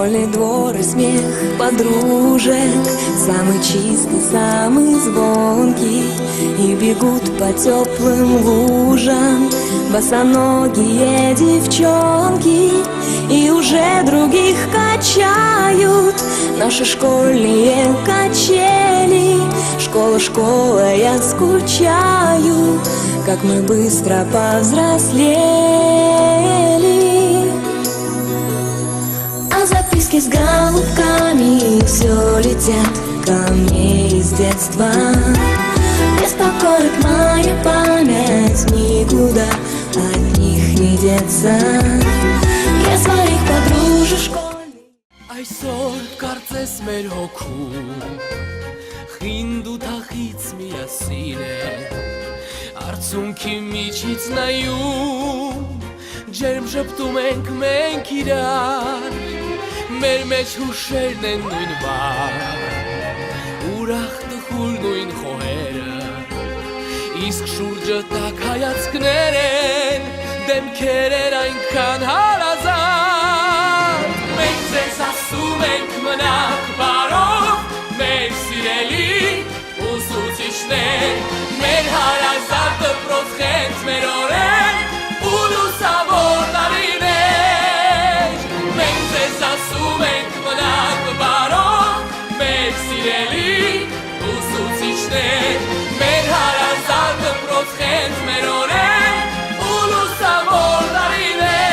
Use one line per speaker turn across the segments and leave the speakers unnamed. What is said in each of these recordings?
Школьный двор и смех подружек, самый чистый, самый звонкий, и бегут по теплым лужам босоногие девчонки, и уже других качают наши школьные качели. Школа, школа, я скучаю, как мы быстро повзрослели. А записки с голубками все летят ко мне из детства. Беспокоит моя память, никуда от них не деться. Я своих подружек школьных.
Այսօր կարծես մեր հոգում խինդ ու թախից միասին է, արցունքի միջից նայում, ջերմ շպտում ենք մենք իրար, մեր մեջ հուշերն են նույն բար, ուրախ տխուր նույն խոհերը, իսկ շուրջը տակ հայացքներ են, դեմքեր են այնքան հարազատ, մենք ձեզ ասում ենք մնաք բարով, մեր սիրելի ուսուցիչներ, մեր հարազատ դպրոց խենթ մեր օրեր ու լուսավոր տարիներ, մենք ձեզ ասում ենք մնաք բարով, մեր սիրելի ուսուցիչներ, մեր հարազատ դպրոց խենթ մեր օրեր ու լուսավոր տարիներ.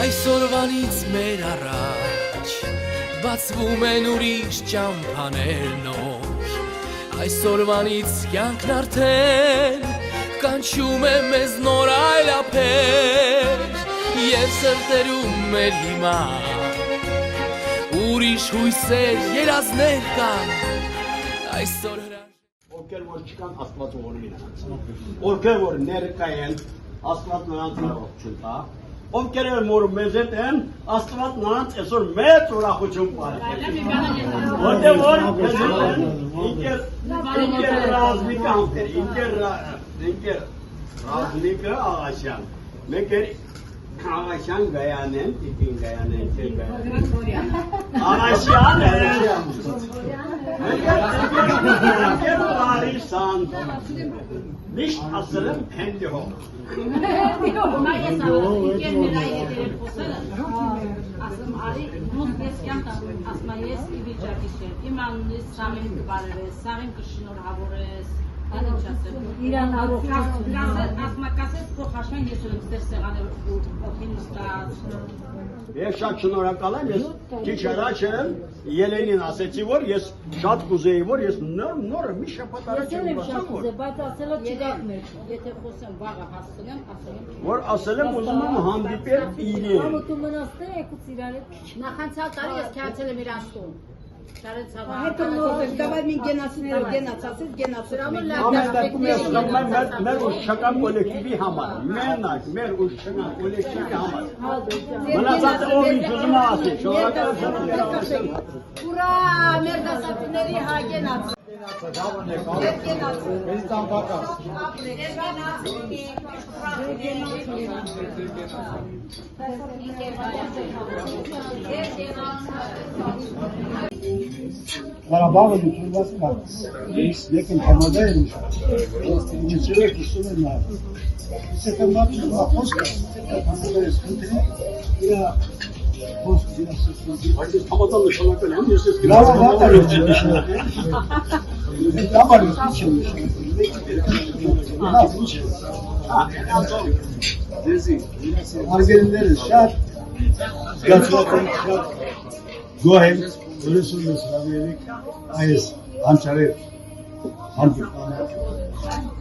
Այսօրվանից մեր առաջ բացվում են ուրիշ ճամփաներ նոր, այսօրվանից կյանքն արդեն կանչում է մեզ նոր այլափեր, և սրտերում մեր հիմա ուրիշ հույսեր, երազներ կան, այսօր
Ովքեր որ չկան Աստված ողորմի նրանց, ովքեր որ ներկա են Աստված նրանց ողջուն տա, ովքեր որ մեզ հետ են Աստված նրանց այսօր մեծ ուրախություն տա, որտեղ որ մեզ հետ են ինքեր Ռազմիկը համբեր, ինքեր Ռազմիկը Աղասյան, մեկ էր Աղասյան Գայանեն, Տիտին Գայանեն, Տեր Գայանեն, Աղասյան Եկեր Լարիսան, միշտ ասել եմ հենդի հող։
Ասում արի մոտ ես կյանք ասում ես ի վիճակի չեմ, իմ անունից Սամին կբարևես, Սամին կշնորհավորես, ինչ ասեմ, իրան ասմակասես փոխաշեն ես ունեմ ստեր սեղանը օգին ստաց։
Ես շատ շնորհակալ եմ, ես քիչ առաջ Ելենին ասեցի, որ ես շատ կուզեի, որ ես նորը մի շաբաթ առաջ եմ ասում,
բայց ասելը չգաք մեջ, եթե խոսեմ վաղը հասցնեմ,
որ ասել եմ ուզում եմ հանդիպել իրեն։
Դու մնաս տեղ եկուց իրար հետ։ Նախանցյալ տարի ես քյացել եմ իր աստուն։
Հետո նոր դավայ մին գենացիները գենացածից գենացրամը
մեր ուշական կոլեկտիվի համար, մենակ մեր ուշական կոլեկտիվի համար։ Մնացածը ով ինչ ուզում ասի, շնորհակալ եմ։
Ուրա, մեր դասատուների հա գենաց։
Qarabağ bütünləş var. Lakin havadaymış. İçeri kusunlar. Sefer bakın, posta. Havada sıkıntı. Ya post biraz sıkıntı.
Hadi havadan da şalakal hem de ses gibi.
Bravo, var da Tamam, içmiş. Argelinlerin şart. Gatlatın şart. Go ahead. Öyle söylüyorsun abi. Hayır. Hançeri. Hançeri.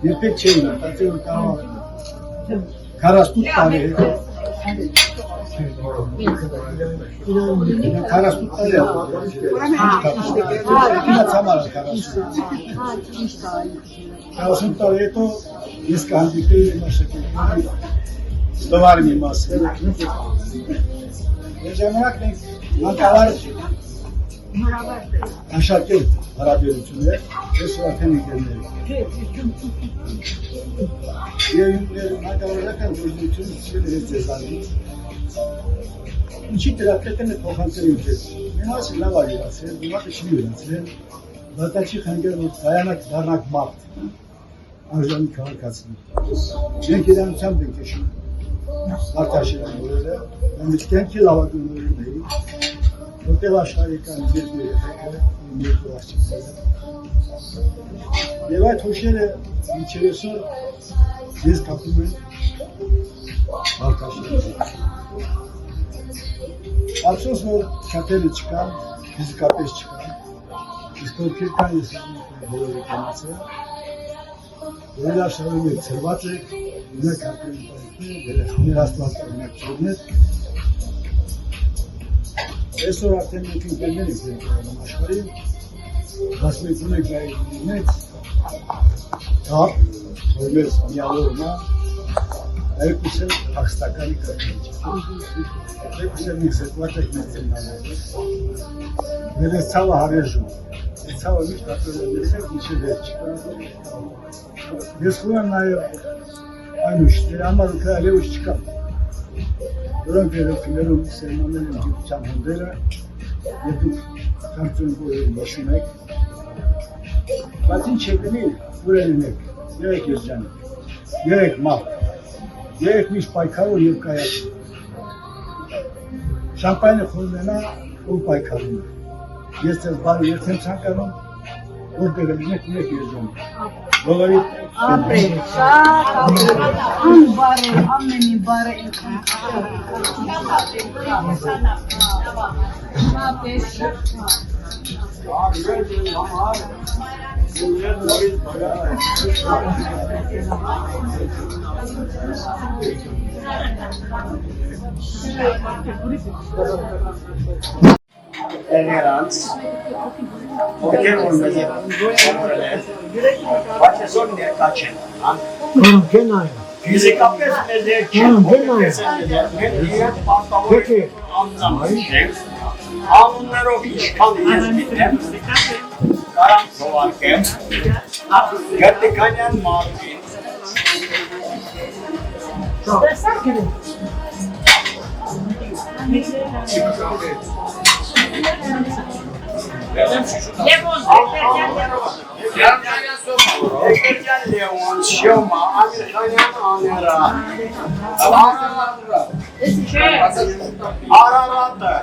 Yapık şey mi? Tatlı kahve. Karastut tane. Karastut tane. Yine tamam karastut. Karastut tane to jest kandydaty na szczycie. Towarmi masy. Jedziemy jak Մակարար անշակել հարաբերություններ, ես արդեն եկերներ։ Եվ մակարարական գործունեությունը ցույց է ձեզանից։ Ինչի դրակետն է փոխանցել ինձ։ Մենաշ լավ է ասել, ուրախ չի ուրացել, բատաչի խանգեր որ կայանակ դառնակ մարդ։ Արժանի քաղաքացի։ Մենք իրանությամբ ենք քեշում։ Մարտաշիրան որը, մենք կյանքի լավագույններն էինք։ Որտեղ աշխարհի կան երկու երեխեքները, երկու աղջիկները։ Եվ այդ հուշերը մինչև այսօր ես կապում եմ Մարտաշիրան։ Ափսոս որ շատերը չկան, ֆիզիկապես չկան։ Իսկ ովքեր կան ես բոլորը կանացել։ Որը շարունակում եք ծրված եք, ունեք հատկել պայքները, երեխաներ աստված ունեք չորներ։ Այսօր արդեն մենք ընկերներ ենք աշխարհին, ասում եք ունեք մեծ թափ, որ մեզ միավորում է, երկուսը փախստականի կրկինչ։ Երկուսը մենք զետված եք մեծ են անել։ Մեր այս ցավը հարեժում։ Այս ցավը միշտ ապրել է մեզ մինչև վերջ։ Ես խորան նաև այն ուշտեր համար ուքրալեուշ չկա։ Որոնք երեքներում սերմանել են գիտության հանդերը և դուք կարծում որ նշում եք։ Բայց ինչ եք լինի, որ լինեք, երեք երջանիկ, երեք մարդ, երեք միշտ պայքարող և կայացում։ Շամպայնը խորմենա ու պայքարում է։ Ես ձեզ բարի երթեմ ցանկանում, որ գերելինեք ունեք երջանիկ։ Բոլորի
ապրել, շատ ապրել, անբարել, ամենի բարել,
Elegans, ովքեր որ մեզ բայց այսօր ներկա չեն, ֆիզիկապես մեզ չեն, ովքեր մենք իրենց պարտավոր անձամբ անուններով ինչքան ես գիտեմ, կարամ թողարկեմ, Գտիկանյան Մարտին, Ekbercan Leon, Şoma, Amirxanyan Anera, Araratı,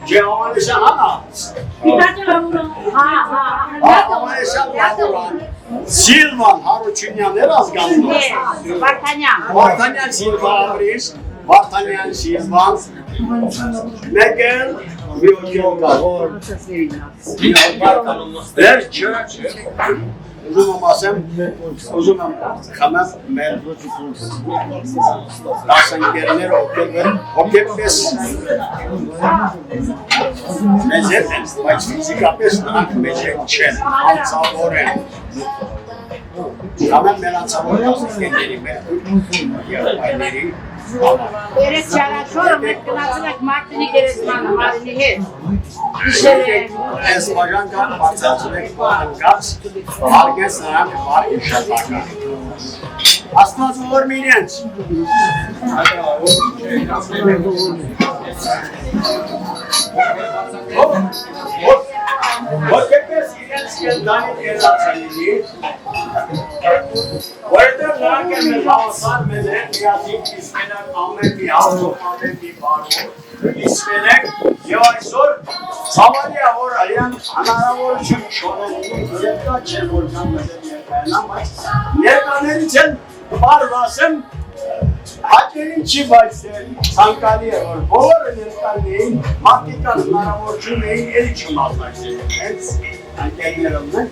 Cevaneşan Ana, Avaneşan Lavuran, Silvan, Haruçunyan, Erazgan, Vartanyan Silvan Abris, Vartanyan Silvan, Megel, Ver church. Uzun masam, uzun xamam mer. Dasan gelenler okey pes. Mezet, baş fizikapes nak mezet çen. Ansavore. Xamam melan savore gelir ben. Ya ayleri.
Eres çaraşor, meknazinek Martini geresmanı, Martini het.
Esmajanka, Martini Bankas, Arges Ram, Margis Shataka. Asla zor milyans. Orkepes İlyans Dani Erazali. Orada laken mevasal mezhep yazik ismeler Ahmet Bihar, Ahmet Bihar. İsmeler yavaşsor. Savalya or aliyan anara or çünkü şoran öğretmen çevirken mezhep yapaylanmaz. Yerkaner için var vasım. Hakerin çibayse Sankariye var. Olur yerkanleyin. Hakikan anara or çünkü el çıkmazlar. Evet. Hakerlerimden.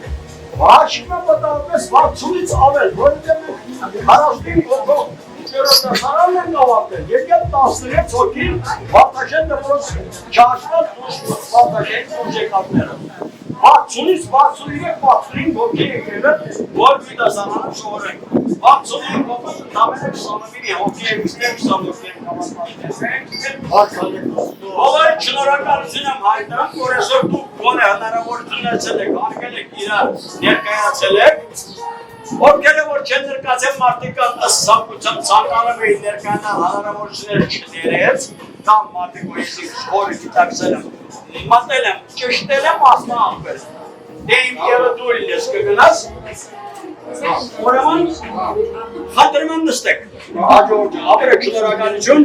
Vaşıkla batalımız var. Suliç avel. Böyle demek. Karaslayın koku. Görüyorlar. Sarayla kavaktır. Yerken tasdırıya sokayım. Vataşen de burası. Çarşıdan konuşmuyor. Vataşen konuşacak atlarım. Bak. 60-ից 63-65 հոգի եկել է, որ գիտազանանը շողորենք։ 65 հոգի ընդամենը 29 հոգի է, իստեղ 20 հոգի են կամասնացել։ Ողայ չնորհակալություն եմ հայտնում, որ այսօր դուք գոնե հնարավորություն ունեցել եք, արկել եք իրար ներկայացել եք, ովքեր որ չեն ներկայացել մարդիկ ըստ ցանկության ցանկանում էին ներկայանալ հնարավորություններ չդերեց, կամ մարդիկ որ ես խորը գիտակցել եմ, մատել եմ, ճշտել եմ ասմաամպես, դե իմ եղը դուրին ես կգնաս, ուրեմն խնդրում եմ նստեք, հաջորդ ապրեք շնորհակալություն։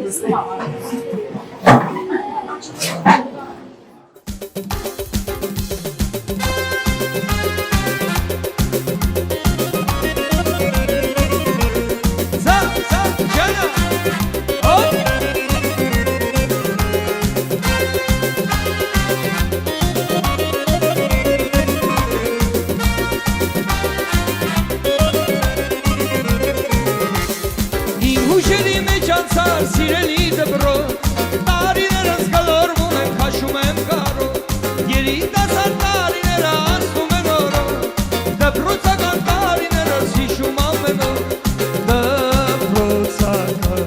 Սիրելի դպրո, տարիներս գլորվում եմ, քաշում եմ կարո, երիտասարդ տարիները անցնում են օրո, դպրոցական տարիներս հիշում ամեն օր, դպրոցական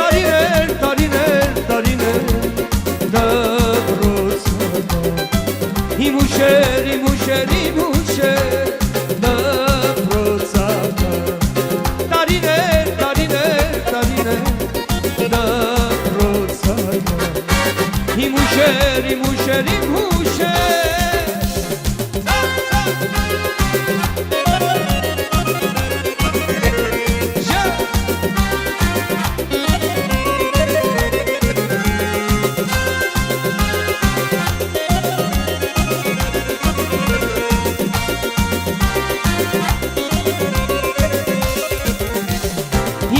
տարիներ, տարիներ, տարիներ, դպրոցական իմ ուշեր, իմ ուշեր, իմ ուշեր, դպրոցական տարիներ, տարիներ, տարիներ Իմ ուշեր, իմ ուշեր, իմ ուշեր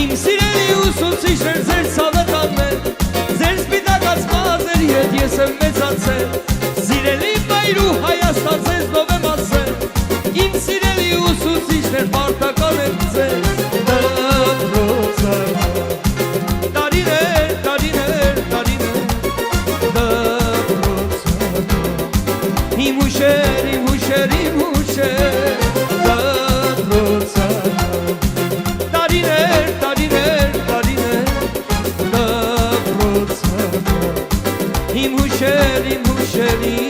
Իմ սիրելի ուսուցիչներ, ձեր սավականներ Ձեր սպիտակած մազերի հետ ես եմ մեծացել Սիրելի մայր ու Հայաստան ձեզնով եմ ասել Իմ սիրելի ուսուցիչներ պարտական եմ ձեզ Դպրոցական տարիներ, տարիներ, տարիներ Դպրոցական Իմ ուշեր, իմ ուշեր, իմ ուշեր Դպրոցական տարիներ, տարիներ, տարիներ Դպրոցական Իմ ուշեր, իմ ուշեր, իմ